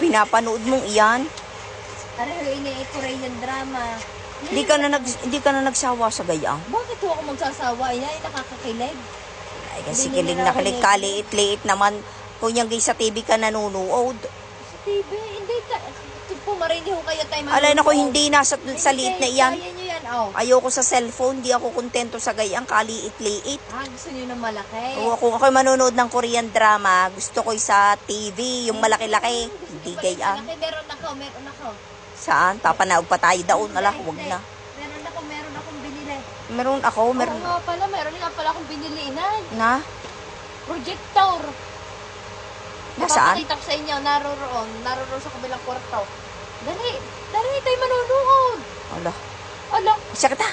pinapanood mong iyan? Aray, ini-Korean drama. Hindi ka na nagsawa sa gayaan. Bakit ho ako magsasawa? Ay, nakakakilig. Ay, kasi Hindi kilig nila na ako kilig, kilig. kaliit-liit naman. Kung yung sa TV ka nanonood. Sa TV, hindi ka. Pumarini ho kayo tayo manonood. Alay na ko, hindi nasa sa liit na iyan. Kaya nyo yan, oh. Ayoko sa cellphone, di ako kontento sa gayang, kaliit-liit. Gusto nyo ng malaki? Oo, kung ako'y manonood ng Korean drama, gusto ko sa TV, yung malaki-laki. Hindi gayaan. Meron ako. Saan? Papanaog pa tayo daon. Ala, huwag na. Meron akong binili. Meron ako. Oo nga pala, meron nga pala akong binili, inay. Na? Projector. Nasaan? Napapakita ko sa inyo, naroon sa kabilang kwarto. Dali tayo manonood. Ala. Sakit ha?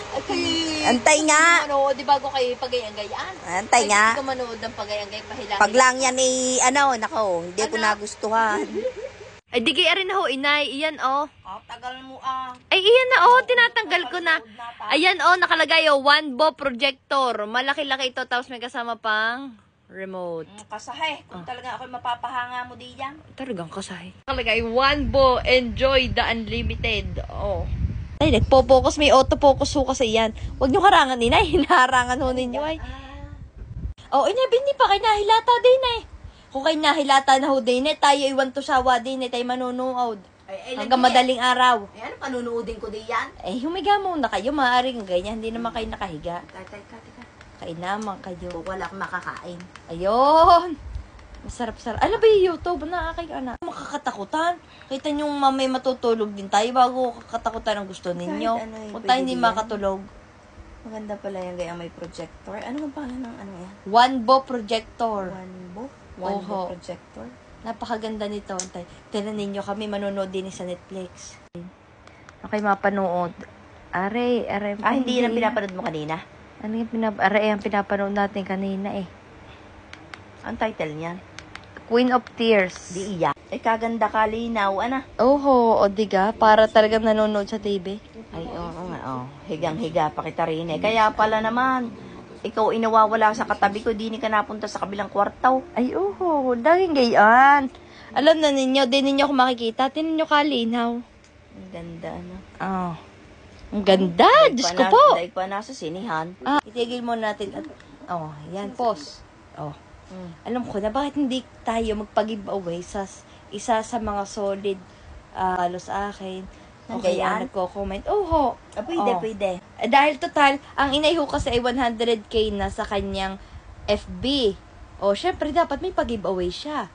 Antay nga. Manood, di bago kayo pagayang-gayaan. Antay nga. Hindi ko manood ng pagayang-gayang pahilang. Pag lang yan nako, hindi ko nagustuhan. Ay, di kaya rin na ho, inay. Iyan, oh. Tagal mo Ay, iyan na, oh. Tinatanggal ko na. Ayan, oh. Nakalagay, oh. Wanbo projector. Malaki-laki ito. Tapos may kasama pang remote. Kasahe, kung talaga ako'y mapapahanga mo di yan. Talagang kasahe. Nakalagay, Wanbo. Enjoy the unlimited. Oh. Ay, nagpo-focus. May auto-focus ho kasi yan. Huwag nyo harangan, inay. Hinaharangan ho ninyo, ay. Oh, inay, hindi pa kayo nahilata din, ay. Kung kayo nahilata na ho din, tayo iwan to sawa din, tayo manunood. Hanggang madaling araw. Ay, ano panunoodin ko di yan? Humiga muna kayo, maaaring ganyan. Hindi naman kayo nakahiga. Teka. Kain naman kayo. Wala akong makakain. Ayun! Masarap-sarap. Ano ba yung YouTube na aking anak? Makakatakutan. Kita nyo mamay matutulog din tayo bago kakatakutan ang gusto ninyo. Kahit ano eh, Kung tayo pwede hindi yan. makatulog. Maganda pala yung gayang may projector. Ano ang pangalan ng ano yan? Wanbo projector. Wanbo projector. Napakaganda nito. Tignan ninyo kami manonood din sa Netflix. Okay, mapanood. Are. Hindi yan ang pinapanood mo kanina? Ano yung ang pinapanood natin kanina eh. Ang title niyan? Queen of Tears. Di iya. Kaganda kalinaw, ana. Oho, o diga, para talagang nanonood sa TV. Ay, oo nga, higang-higa pa kita rin eh. Kaya pala naman, ikaw inawawala sa katabi ko, di ni ka napunta sa kabilang kwartaw. Ay, oho, dahil gayaan. Alam na ninyo, di ninyo ako makikita. Tinan nyo kalinaw. Ang ganda, ano. Ang ganda, Diyos ko po. Dahil pa nasa sinihan. Itigil mo natin. Yan, pause. Alam ko na, bakit hindi tayo magpag-giveaway sa isa sa mga solid follow sa akin. Okay, nagko-comment. Pwede. Dahil total, ang inay ho kasi ay 100k na sa kanyang FB. Syempre, dapat may pag-giveaway siya.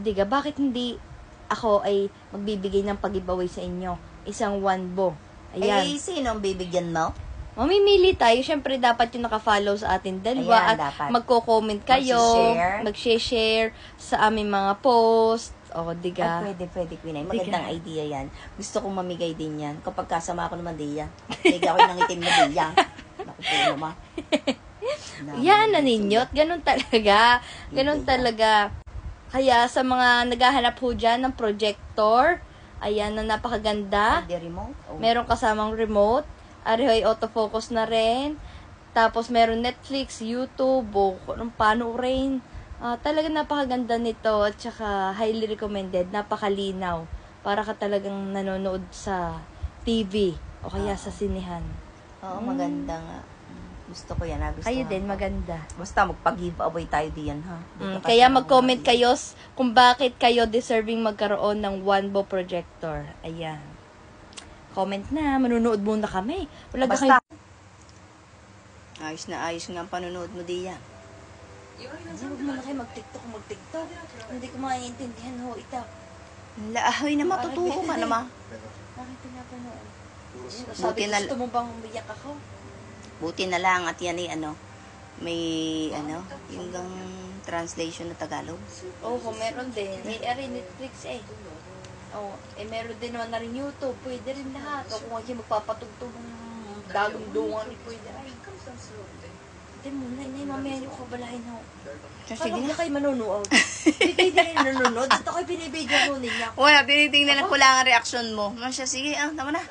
Diga, bakit hindi ako ay magbibigay ng pag-giveaway sa inyo? Isang Wanbo. Ayan. Sino ang bibigyan mo? Mamimili tayo. Syempre, dapat yung naka-follow sa atin dalawa. Ayan, at dapat. magko-comment kayo. Mag-share sa aming mga post. Diga. Pwede, Queen. Magandang idea yan. Gusto kong mamigay din yan. Kapag kasama ako naman diyan. Bigay ako ng itim na diyan. Naku po naman. Yan na ninyo. Ganun talaga. Kaya sa mga naghahanap po dyan ng projector, ayan na napakaganda. Remote? Meron kasamang remote. Arihoy autofocus na rin. Tapos meron Netflix, YouTube, paano rin. Talagang napakaganda nito at saka highly recommended. Napakalinaw. Para ka talagang nanonood sa TV o kaya sa sinihan. Oo, maganda nga. Gusto ko yan. Kayo din, maganda. Basta magpag-giveaway tayo diyan, ha? Kaya mag-comment kayo kung bakit kayo deserving magkaroon ng Wanbo projector. Ayan. Comment na. Manunood muna kami. Basta. Ayos na ayos nga ang panunood mo diyan. Huwag mo na kayo mag-tiktok. Hindi ko maintindihan ho ito. Laahoy na matutuho ka naman. Bakit pinapanood? Buti na, gusto mo bang umiyak ako? buti na lang at yan ay may yung translation na Tagalog. Meron din. Netflix eh. Meron din naman na rin YouTube. Pwede rin lahat. Kung kayo magpapatugtog ng bagong dungan, pwede rin. Hindi muna, mamaya yung kabalahin ho. Sige na kayo manunood. Hindi din nanonood. Dito kayo binibidyo mo ninyo. Wala, tinitingnan ko lang ang reaksyon mo. Sige, tama na.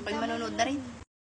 Pag manunood na rin.